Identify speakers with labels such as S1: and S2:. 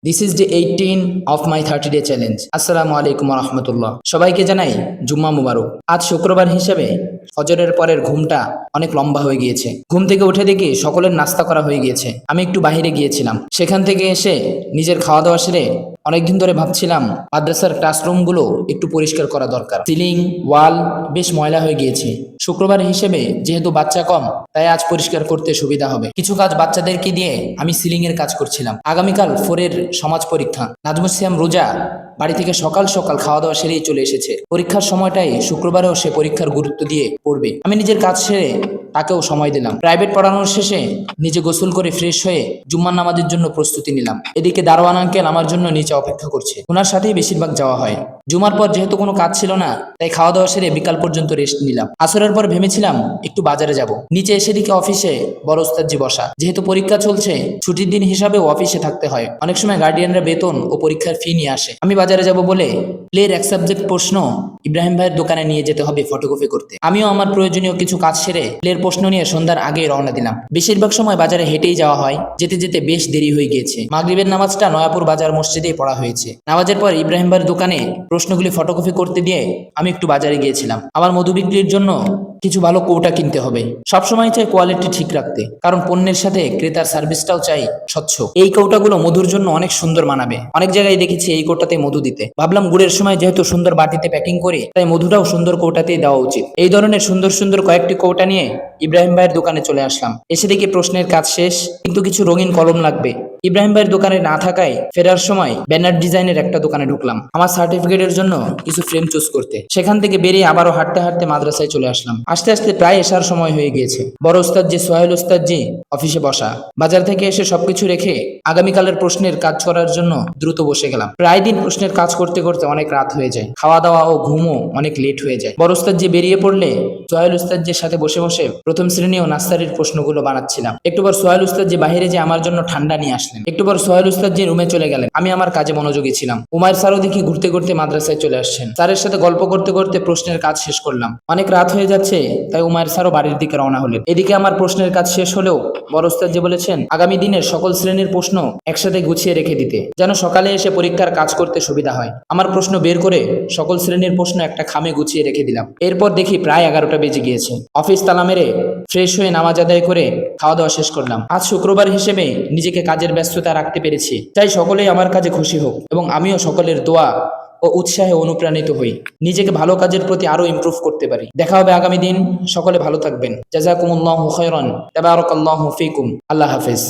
S1: This is day 18 of my 30 day challenge. আসসালামু আলাইকুম রহমতুল্লাহ। সবাইকে জানাই জুম্মা মুবারক। আজ শুক্রবার হিসেবে ফজরের পরের ঘুমটা অনেক লম্বা হয়ে গিয়েছে। ঘুম থেকে উঠে দেখি সকলের নাস্তা করা হয়ে গিয়েছে। আমি একটু বাইরে গিয়েছিলাম, সেখান থেকে এসে নিজের খাওয়া দাওয়া সেরে অনেকদিন ধরে ভাবছিলাম মাদ্রাসার ক্লাসরুমগুলো একটু পরিষ্কার করা দরকার। সিলিং, ওয়াল বেশ ময়লা হয়ে গিয়েছে। শুক্রবার হিসেবে যেহেতু বাচ্চা কম, তাই আজ পরিষ্কার করতে সুবিধা হবে। কিছু কাজ বাচ্চাদেরকে দিয়ে আমি সিলিং এর কাজ করছিলাম। আগামীকাল 4-এর সমাজ পরীক্ষা। নাজমুস সিয়াম রোজা বাড়ি থেকে সকাল সকাল খাওয়া দাওয়া সেরেই চলে এসেছে। পরীক্ষার সময়টাই শুক্রবারেও সে পরীক্ষার গুরুত্ব দিয়ে পড়বে। আমি নিজের কাজ সেরে তাকেও সময় দিলাম। প্রাইভেট পড়ানোর শেষে নিজে গোসল করে ফ্রেশ হয়ে জুম্মার নামাজের জন্য প্রস্তুতি নিলাম। এদিকে দারোয়ান আঙ্কেল আমার জন্য নিচে অপেক্ষা করছে। ওনার সাথেই বেশিরভাগ যাওয়া হয়। জুমার পর যেহেতু কোনো কাজ ছিল না, তাই খাওয়া দাওয়া সেরে বিকাল পর্যন্ত রেস্ট নিলাম। আসরের পর ভেবেছিলাম একটু বাজারে যাব। নিচে এসে দিকে অফিসে বড় ওস্তাদজি বসা। যেহেতু পরীক্ষা চলছে, ছুটির দিন হিসাবেও অফিসে থাকতে হয়। অনেক সময় গার্ডিয়ানরা বেতন ও পরীক্ষার ফি নিয়ে আসে। আমি বাজারে যাব বলে প্লের এক সাবজেক্ট প্রশ্ন ইব্রাহিম ভাইয়ের দোকানে নিয়ে যেতে হবে ফটোকপি করতে। আমিও আমার প্রয়োজনীয় কিছু কাজ সেরে প্লের প্রশ্ন নিয়ে সন্ধ্যার আগেই রওনা দিলাম। বেশিরভাগ সময় বাজারে হেঁটেই যাওয়া হয়। যেতে যেতে বেশ দেরি হয়ে গিয়েছে। মাগরিবের নামাজটা নয়াপুর বাজার মসজিদেই পড়া হয়েছে। নামাজের পর ইব্রাহিম ভাইয়ের দোকানে প্রশ্নগুলি ফটোকপি করতে দিয়ে আমি একটু বাজারে গিয়েছিলাম। আমার মধু বিক্রির জন্য কিছু ভালো কৌটা কিনতে হবে। সবসময় চাই কোয়ালিটি ঠিক রাখতে, কারণ পণ্যের সাথে ক্রেতার সার্ভিসটাও চাই স্বচ্ছ। এই কৌটাগুলো মধুর জন্য অনেক সুন্দর মানাবে। অনেক জায়গায় দেখেছি এই কৌটাতে মধু দিতে। ভাবলাম গুড়ের সময় যেহেতু সুন্দর বাটিতে প্যাকিং করি, তাই মধুটাও সুন্দর কৌটাতেই দেওয়া উচিত। এই ধরনের সুন্দর সুন্দর কয়েকটি কৌটা নিয়ে ইব্রাহিম ভাইয়ের দোকানে চলে আসলাম। এসে দেখি প্রশ্নের কাজ শেষ, কিন্তু কিছু রঙিন কলম লাগবে। ইব্রাহিম ভাইয়ের দোকানে না থাকায় ফেরার সময় ব্যানার ডিজাইনের একটা দোকানে ঢুকলাম আমার সার্টিফিকেটের জন্য কিছু ফ্রেম চুজ করতে। সেখান থেকে বেরিয়ে আবারও হাঁটতে হাঁটতে মাদ্রাসায় চলে আসলাম। আস্তে আস্তে প্রায় এসার সময় হয়ে গিয়েছে। বড় ওস্তাদজি সোহেল ওস্তাদজি অফিসে বসা। বাজার থেকে এসে সবকিছু রেখে আগামীকালের প্রশ্নের কাজ করার জন্য দ্রুত বসে গেলাম। প্রায় দিন প্রশ্নের কাজ করতে করতে অনেক রাত হয়ে যায়। খাওয়া দাওয়া ও ঘুমও অনেক লেট হয়ে যায়। বড় ওস্তাদজি বেরিয়ে পড়লে সোহেল ওস্তাদজির সাথে বসে বসে প্রথম শ্রেণী ও নার্সারির প্রশ্নগুলো বানাচ্ছিলাম। একটু পর সোহেল ওস্তাদজি বাইরে যে আমার জন্য ঠান্ডা নিয়ে আসলেন। একটু পর সোহেল ওস্তাদজি রুমে চলে গেলেন। আমি আমার কাজে মনোযোগী ছিলাম। উমায়ের স্যারও দেখি ঘুরতে ঘুরতে মাদ্রাসায় চলে আসছেন। স্যারের সাথে গল্প করতে করতে প্রশ্নের কাজ শেষ করলাম। অনেক রাত হয়ে যাচ্ছে, তাই উমায়ের স্যারও বাড়ির দিকে রওনা হলেন। এদিকে আমার প্রশ্নের কাজ শেষ হলেও বড় ওস্তাদজি বলেছেন আগামী দিনের সকল শ্রেণীর প্রশ্ন একসাথে গুছিয়ে রেখে দিতে, যেন সকালে এসে পরীক্ষার কাজ করতে সুবিধা হয়। আমার প্রশ্ন বের করে সকল শ্রেণীর প্রশ্ন একটা খামে গুছিয়ে রেখে দিলাম। এরপর দেখি প্রায় 11টা বেজে গিয়েছে। অফিস তালা মেরে ফ্রেশ হয়ে নামাজ আদায় করে খাওয়া দাওয়া শেষ করলাম। আজ শুক্রবার হিসেবে নিজেকে কাজের ব্যস্ততা রাখতে পেরেছি। চাই সকলেই আমার কাজে খুশি হোক এবং আমিও সকলের দোয়া ও উৎসাহে অনুপ্রাণিত হই, নিজেকে ভালো কাজের প্রতি আরো ইমপ্রুভ করতে পারি। দেখা হবে আগামী দিন। সকলে ভালো থাকবেন। জাযাকুমুল্লাহু খায়রান। তাবারাকাল্লাহু ফীকুম। আল্লাহ হাফেজ।